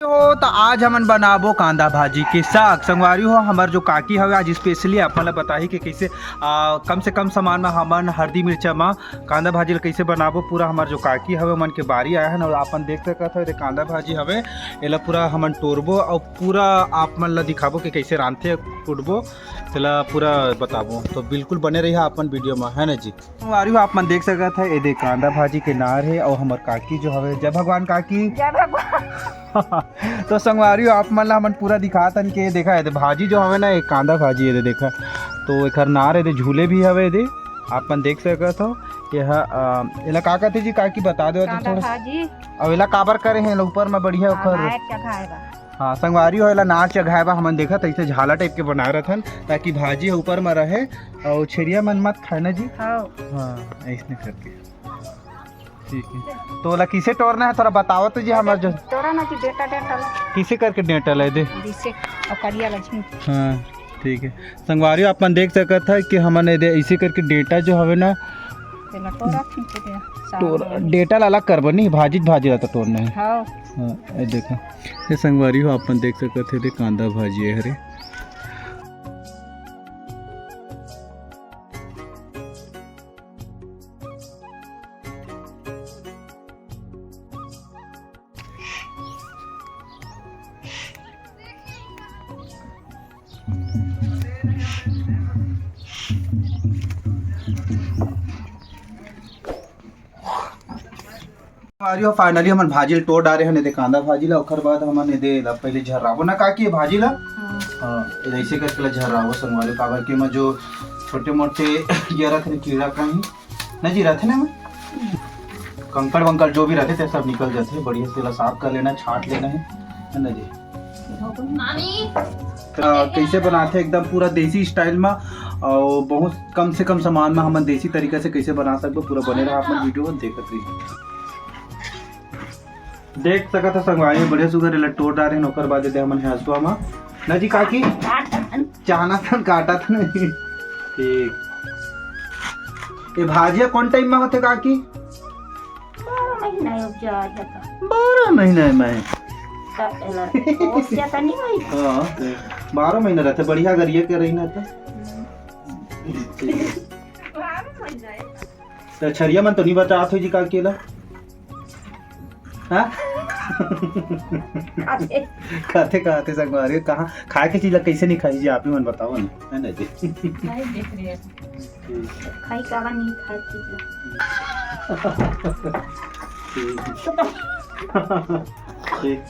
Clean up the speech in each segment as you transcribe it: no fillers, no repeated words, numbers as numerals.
तो आज हमन बनाबो कांदा भाजी के साग संगवारी हो हमार जो काकी हवे आज स्पेशली अपन ला बताही कि कैसे कम से कम सामान में हमन हल्दी मिर्चा में कांदा भाजी ला कैसे बनाबो। पूरा हमार जो काकी हवे मन के बारी आया है ना अपन देख सकत हो कांदा भाजी हवे एला पूरा हमन तोड़बो और पूरा आप मन ला दिखाबो कि कैसे रांधथे कुटबो तेला पूरा बताबो। तो बिल्कुल बने रही अपन वीडियो में है ना जी। संगवारी हो आप मन देख सकत है ये कांदा भाजी के नार है और हमार काकी जो हवे जय भगवान काकी जय भगवान। तो संगवारी आप मन ला हमन पूरा दिखातन के देखा है भाजी जो हवे ना एक कांदा भाजी है देखा तो एक नार है झूले भी हवे दे आप मन देख सकत हो। यह एला का कहते जी काकी बता दो तो थोड़ा अब एला काबर करे हैं ऊपर में बढ़िया ओकर हाँ संगवारी हो एला नार चढ़ाएबा हमन देखत ऐसे झाला टाइप के बना रथन ताकि भाजी ऊपर में रहे और छेरिया मन मत खाए ना जी। हाँ ऐसे करके ठीक है। तो ला किसे तोड़ना है थोड़ा बताओ तो जी हमार जो तोड़ना की डेटा किसे करके डेटल है दे जिससे और करिया लक्ष्मी। हाँ ठीक है संगवारी अपन देख सकत है कि हमने ऐसे करके डेटा जो हवे ना डेटा अलग करबो नहीं भाजी भाजी रहता तोड़ना है। हाँ देखो ये संगवारी हो अपन देख सकत है कांदा भाजी है हरे फाइनली हमन भाजी तोड़ डाले हैं दे कांदा भाजी ला ओकर बाद हमन दे पहले झर्राबो ना काकी भाजी ला हां ऐसे करके ला झर्राबो संगवारी काबर के में जो छोटे मोटे ये रहते कीड़ा कहीं ना जी रहते ना कंकड़ वंकड़ जो भी रहते थे सब निकल जाते बढ़िया से ला साफ कर लेना छाट लेना है ना जी। कैसे बनाते एकदम पूरा देसी स्टाइल में और बहुत कम से कम सामान में हम देसी तरीके से कैसे बना सकते पूरा बने रहा आप वीडियो में देखते रहिए। देख सकत है संगवारी बढ़िया सुगर एला तोड़ डाले हैं ओकर बाद दे हमन हंसुआ में ना जी काकी चाहना था काटा था नहीं ठीक। ये भाजिया कौन टाइम में होते काकी 12 महीने में 12 महीने रहते बढ़िया गरिए के रही ना तो छरिया मन तो नहीं बचा थे जी काकी ला खाते खाते संगवारी कहाँ खाए की चीज कैसे नहीं खाई जी आप ही मन बताओ ना है ना जी। खाई कावा नहीं खाई चीज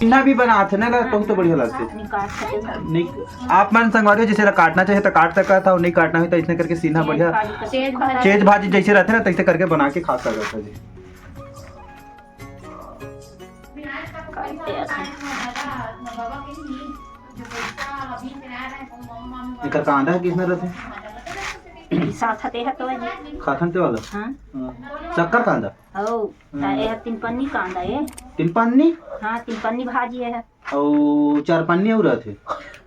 सीना भी बनाते ना तो बढ़िया लगते नहीं आप मन संगवारी जैसे काटना चाहिए तो काट सकता था और नहीं काटना है तो इसने करके सीना बढ़िया चेज भाजी जैसे रहते ना तैसे करके बना के खा सकता था जी। इकर कांदा किसने रहते साथ हते है तो जी खाथन ते वाला हां शक्कर कांदा ओ ये तीन पन्नी कांदा है तीन पन्नी हां तीन पन्नी भाजी है और 4 पन्नी और रहते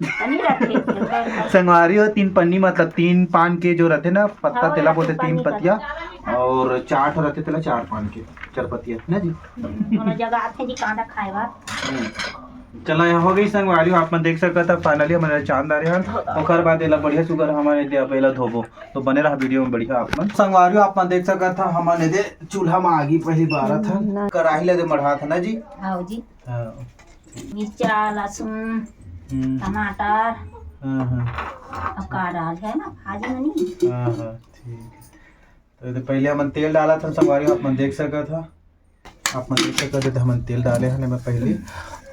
पन्नी रहते संगवारी हो 3 पन्नी मतलब 3 पान के जो रहते ना पत्ता तेला बोलते 3 पत्तियां और 4 रहते तेला 4 पान के 4 पत्तियां ना जी दोनों जगह आते जी कांदा खाए बा। चला यहाँ हो गई संगवारी आप देख सकता था फाइनली हमारे चांद आ रहे हैं ओकर बाद एला बढ़िया सुगर हमारे दे पहला धोबो तो बने रहा वीडियो में बढ़िया आप संगवारी आप देख सकता था हमारे दे चूल्हा में आगी पहली बारा था कढ़ाई ले दे मढ़ा था ना जी। हां जी मिर्चा लहसुन टमाटर अब का डाल है ना भाजी में नहीं हां ठीक तो पहले हम तेल डाला था संगवारी आप देख सकता था आप देख सकते थे हम तेल डाले हैं मैं पहले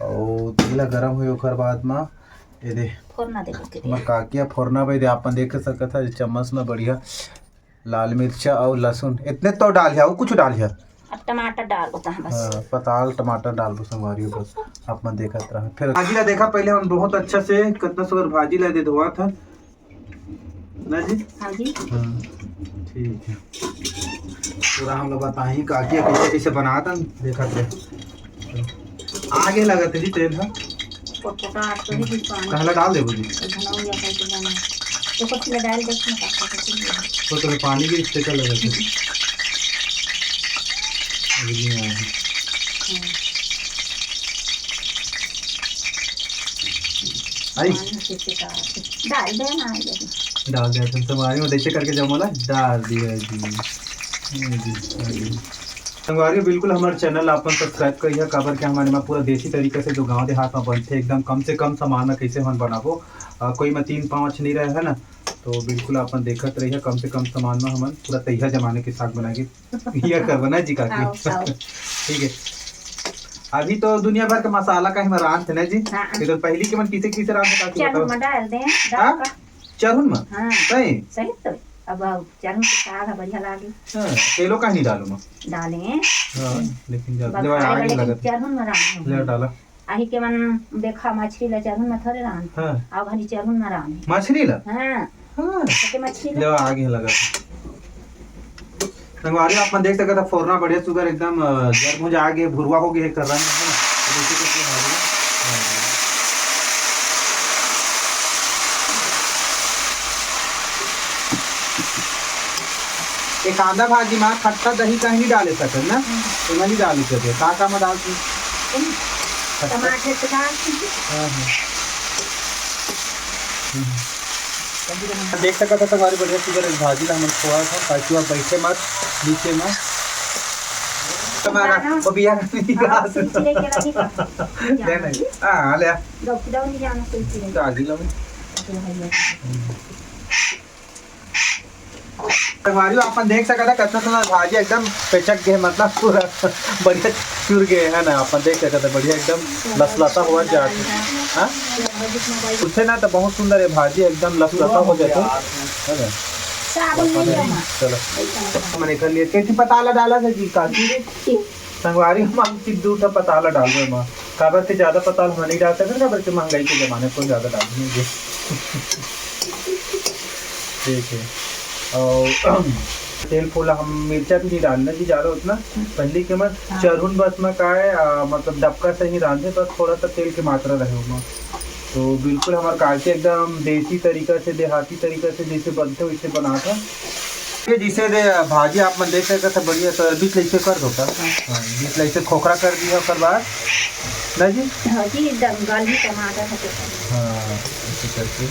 और तेल गरम हुए ओकर बाद में ये दे फोरना दे हमर काकिया फोरना भाई दे आप देख सकत था चम्मच में बढ़िया लाल मिर्चा और लहसुन इतने तो डाल है और कुछ डाल है टमाटर डाल दो बस पताल टमाटर डाल दो संगवारी बस आप देखत रहा फिर भाजी ला देखा पहले हम बहुत अच्छा से कितना सुगर भाजी ला दे धोआ था ना जी। हां जी ठीक है पूरा हम लोग बताएं काकिया कैसे कैसे बनाता देखा थे आगे लगा थे जी तेल है कहला डाल दे बोली देखो पहले डाल देखो तो पानी की स्टिकर लगा थे आई डाल दे ना डाल दिया तुम संगवारी में देखते करके जब मला डाल दिया जी संगवारी बिल्कुल हमारे चैनल अपन सब्सक्राइब करिए काबर के हमारे में पूरा देसी तरीके से जो गांव देहात में बनते एकदम कम से कम सामान में कैसे हम बनाबो कोई में 3-5 नहीं रहे है ना तो बिल्कुल अपन देखत रहिए कम से कम सामान में हम पूरा तैयार जमाने के साग बना के यह कर बना जी काकी ठीक है। अभी तो दुनिया भर का मसाला का ही रांध थे ना जी तो पहली के मन किसे रांध काकी चरहुन में डाल दे चरहुन में हां सही सही तो अब चरहुन के साग बढ़िया लागे तेलो का नहीं डालूं मैं डालें हां लेकिन जब आगे लगा चरहुन में रांध ले डाला आही के मन देखा मछली ला चरहुन में थोड़े रांध हां अब हनी चरहुन में रांध मछली ला हां हां छोटे मछली ले आगे लगा संगवारी आप मन देख सकते था फोरना बढ़िया सुगर एकदम जब मुझे आगे भुरवा हो गया कर रहा है ना तो देखिए करके ये कांदा भाजी में खट्टा दही कहीं नहीं डाले सकते ना तो नहीं डाली सकते का में डालती टमाटर से डाल देख सकता था तुम्हारी बढ़िया सुगर भाजी ला हम थोड़ा था ताकि आप बैठे मत नीचे में तुम्हारा वो बिया नहीं गास ले नहीं हां ले डॉक्टर नहीं जाना कोई भाजी लो हमारी अपन देख सकता कितना सुंदर भाजी एकदम पेचक गए मतलब पूरा बढ़िया चुर गए है ना अपन देख सकते बढ़िया एकदम लसलसा हुआ जाती हाँ उससे ना तो बहुत सुंदर है भाजी एकदम लसलसा हो जाते है ना चलो मैंने कर लिया कैसी पताला डाला था जी काकी संगवारी हम सिद्धू था पताला डाल रहे माँ काबर से ज्यादा पताल हम नहीं डालते थे काबर से महंगाई के जमाने को ज्यादा डाल देंगे ठीक है और तेल फूला हम मिर्चा भी नहीं डालना जी ज़्यादा उतना पहले के मत चरहुन बस में का है मतलब डबका से ही रांधे बस थोड़ा सा तेल की मात्रा रहे उसमें तो बिल्कुल हमारे काके एकदम देसी तरीका से देहाती तरीका से जैसे बनते हो वैसे बना था जिसे भाजी आप मन देख सकते थे बढ़िया तो बीच ऐसे कर दो बीच ऐसे खोखरा कर दिया कर बाद ना जी टमाटर हाँ ऐसे करके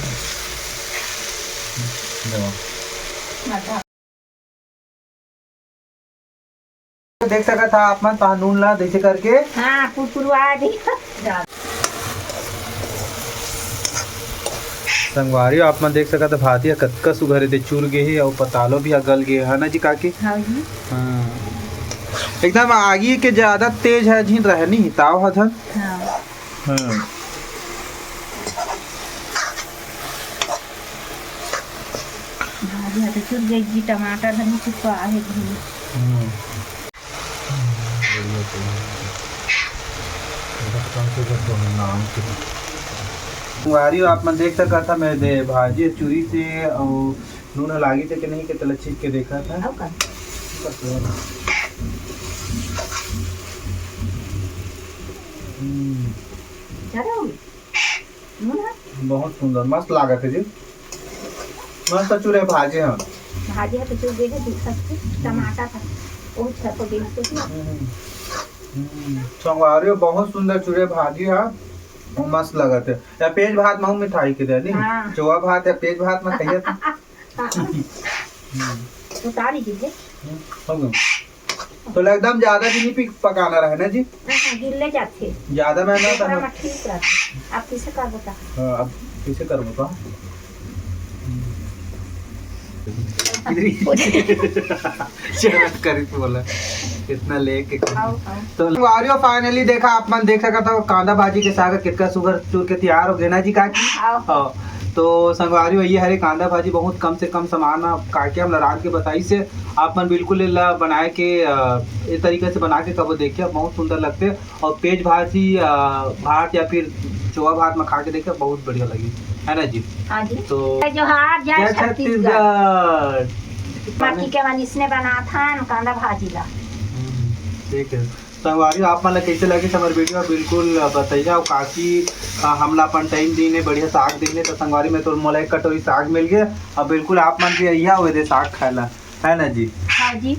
देख सका था आप मन नून ला जैसे करके हाँ कुरकुरवा दी संगवारी आप मन देख सका था भातिया कतका सुघरे दे चूर गए है और पतालो भी अगल गए है ना जी काकी हाँ जी हाँ एकदम आगे के ज्यादा तेज है झीन रहे नहीं ताव है धन हाँ हाँ भाजी तो चुर गई जी टमाटर धनी चुपा है जी वारी आप मन देख सका था मैं दे भाजी चूरी से और नून लागी थे कि नहीं के तले छीक के देखा था बहुत सुंदर मस्त लागत है जी मस्त चूरे भाजी हैं भाजी है तो चुर गई है टमाटर था वो छप गई संगवारी बहुत सुंदर चूरे भाजी है मस्त लगत है या पेज भात में मिठाई के दे दी चोवा भात या पेज भात में कहिए उतारी दीजिए तो एकदम ज्यादा भी नहीं पकाना रहे ना जी गिरले जाते ज्यादा महंगा था ठीक रहता आप किसे कर बता हां अब किसे कर बता शरत करी तो बोला कितना लेके तो वारियो फाइनली देखा आप मन देख सका था कांदा भाजी के साग कितना सुगर चूर के तैयार हो गया ना जी काकी हां तो संगवारी ये हरे कांदा भाजी बहुत कम से कम सामान काके हम रात के बताई से आप मन बिल्कुल बनाए के इस तरीके से बना के कब देखिए बहुत सुंदर लगते और पेज भाजी भात या फिर चोवा भात में खा के देखिए बहुत बढ़िया लगी है ना जी हाँ जी तो जोहार जय छत्तीसगढ़ बाकी के मन इसने बना था कांदा भाजी ला ठीक है संगवारी आप मन कैसे लगे हमारे वीडियो बिल्कुल बताइए और काकी हमला अपन टाइम दीने बढ़िया साग दीने तो संगवारी में तो मोला एक कटोरी साग मिल गया और बिल्कुल आप मन भी अहिया हुए थे साग खाला है ना जी हाँ जी